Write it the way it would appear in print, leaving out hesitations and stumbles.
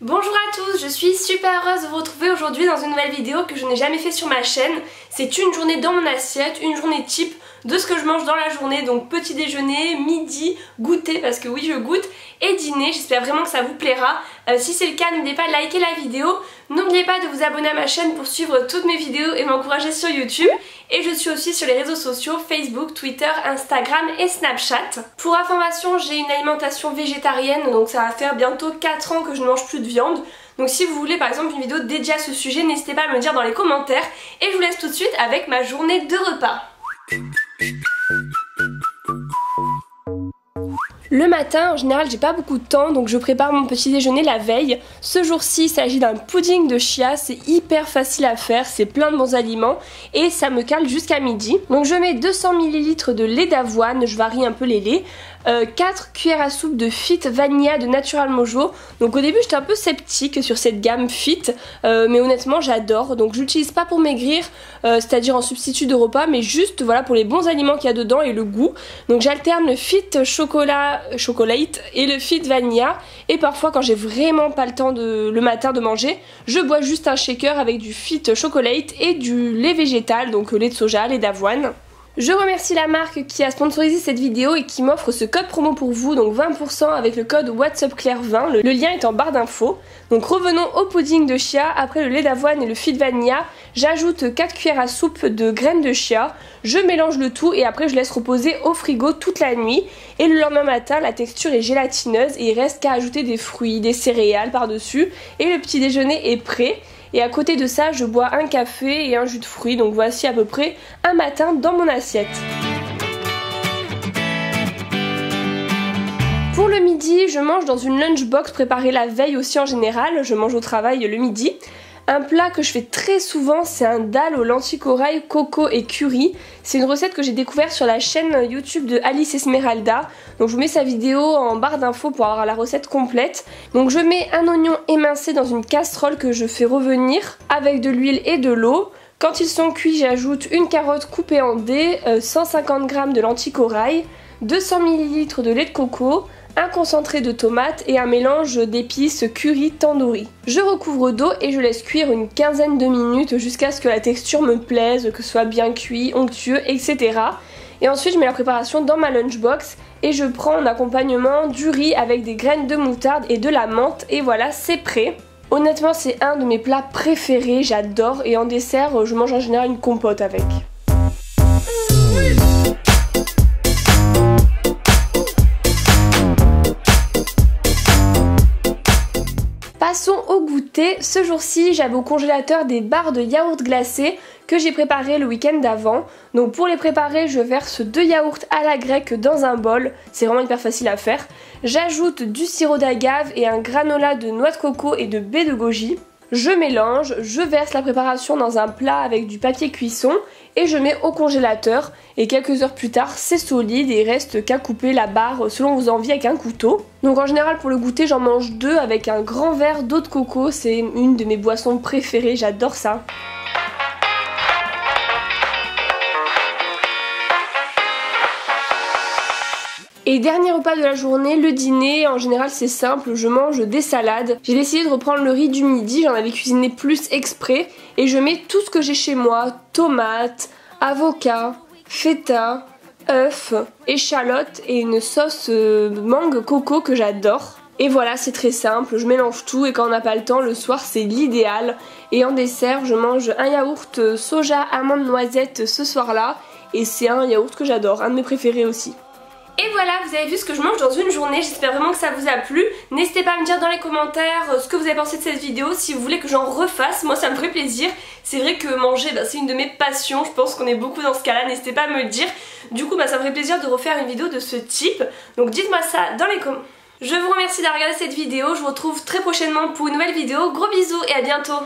Bonjour à tous, je suis super heureuse de vous retrouver aujourd'hui dans une nouvelle vidéo que je n'ai jamais fait sur ma chaîne. C'est une journée dans mon assiette, une journée type de ce que je mange dans la journée, donc petit déjeuner, midi, goûter parce que oui je goûte, et dîner. J'espère vraiment que ça vous plaira. Si c'est le cas, n'oubliez pas de liker la vidéo, n'oubliez pas de vous abonner à ma chaîne pour suivre toutes mes vidéos et m'encourager sur YouTube. Et je suis aussi sur les réseaux sociaux Facebook, Twitter, Instagram et Snapchat. Pour information, j'ai une alimentation végétarienne, donc ça va faire bientôt 4 ans que je ne mange plus de viande. Donc si vous voulez par exemple une vidéo dédiée à ce sujet, n'hésitez pas à me le dire dans les commentaires. Et je vous laisse tout de suite avec ma journée de repas. Le matin, en général, j'ai pas beaucoup de temps, donc je prépare mon petit déjeuner la veille. Ce jour-ci, il s'agit d'un pudding de chia, c'est hyper facile à faire, c'est plein de bons aliments et ça me cale jusqu'à midi. Donc je mets 200 ml de lait d'avoine, je varie un peu les laits. 4 cuillères à soupe de Fit Vanilla de Natural Mojo. Donc au début j'étais un peu sceptique sur cette gamme Fit, mais honnêtement j'adore. Donc je l'utilise pas pour maigrir, c'est-à-dire en substitut de repas, mais juste voilà pour les bons aliments qu'il y a dedans et le goût. Donc j'alterne le Fit Chocolate et le Fit Vanilla. Et parfois quand j'ai vraiment pas le temps le matin de manger, je bois juste un shaker avec du Fit Chocolate et du lait végétal, donc lait de soja, lait d'avoine. Je remercie la marque qui a sponsorisé cette vidéo et qui m'offre ce code promo pour vous, donc 20% avec le code WhatsAppClaire20, le lien est en barre d'infos. Donc revenons au pudding de chia. Après le lait d'avoine et le Fit Vanilla, j'ajoute 4 cuillères à soupe de graines de chia, je mélange le tout et après je laisse reposer au frigo toute la nuit. Et le lendemain matin, la texture est gélatineuse et il reste qu'à ajouter des fruits, des céréales par-dessus et le petit déjeuner est prêt. Et à côté de ça, je bois un café et un jus de fruits, donc voici à peu près un matin dans mon assiette. Pour le midi, je mange dans une lunchbox préparée la veille aussi en général, je mange au travail le midi. Un plat que je fais très souvent, c'est un dal aux lentilles corail, coco et curry. C'est une recette que j'ai découverte sur la chaîne YouTube de Alice Esmeralda. Donc je vous mets sa vidéo en barre d'infos pour avoir la recette complète. Donc je mets un oignon émincé dans une casserole que je fais revenir avec de l'huile et de l'eau. Quand ils sont cuits, j'ajoute une carotte coupée en dés, 150 g de lentilles corail, 200 ml de lait de coco, un concentré de tomate et un mélange d'épices curry tandoori. Je recouvre d'eau et je laisse cuire une quinzaine de minutes jusqu'à ce que la texture me plaise, que ce soit bien cuit, onctueux, etc. Et ensuite je mets la préparation dans ma lunchbox et je prends en accompagnement du riz avec des graines de moutarde et de la menthe et voilà, c'est prêt. Honnêtement c'est un de mes plats préférés, j'adore, et en dessert je mange en général une compote avec. Passons au goûter. Ce jour-ci, j'avais au congélateur des barres de yaourt glacé que j'ai préparé le week-end d'avant. Donc pour les préparer, je verse 2 yaourts à la grecque dans un bol. C'est vraiment hyper facile à faire. J'ajoute du sirop d'agave et un granola de noix de coco et de baies de goji. Je mélange, je verse la préparation dans un plat avec du papier cuisson et je mets au congélateur. Et quelques heures plus tard, c'est solide et il reste qu'à couper la barre selon vos envies avec un couteau. Donc en général pour le goûter, j'en mange 2 avec un grand verre d'eau de coco. C'est une de mes boissons préférées, j'adore ça. Et dernier repas de la journée, le dîner, en général c'est simple, je mange des salades. J'ai décidé de reprendre le riz du midi, j'en avais cuisiné plus exprès. Et je mets tout ce que j'ai chez moi, tomates, avocats, feta, œufs, échalotes et une sauce mangue coco que j'adore. Et voilà, c'est très simple, je mélange tout et quand on n'a pas le temps, le soir c'est l'idéal. Et en dessert, je mange un yaourt soja, amande, noisette ce soir-là. Et c'est un yaourt que j'adore, un de mes préférés aussi. Et voilà, vous avez vu ce que je mange dans une journée, j'espère vraiment que ça vous a plu. N'hésitez pas à me dire dans les commentaires ce que vous avez pensé de cette vidéo, si vous voulez que j'en refasse, moi ça me ferait plaisir. C'est vrai que manger, c'est une de mes passions, je pense qu'on est beaucoup dans ce cas-là, n'hésitez pas à me le dire. Du coup, ça me ferait plaisir de refaire une vidéo de ce type, donc dites-moi ça dans les commentaires. Je vous remercie d'avoir regardé cette vidéo, je vous retrouve très prochainement pour une nouvelle vidéo, gros bisous et à bientôt.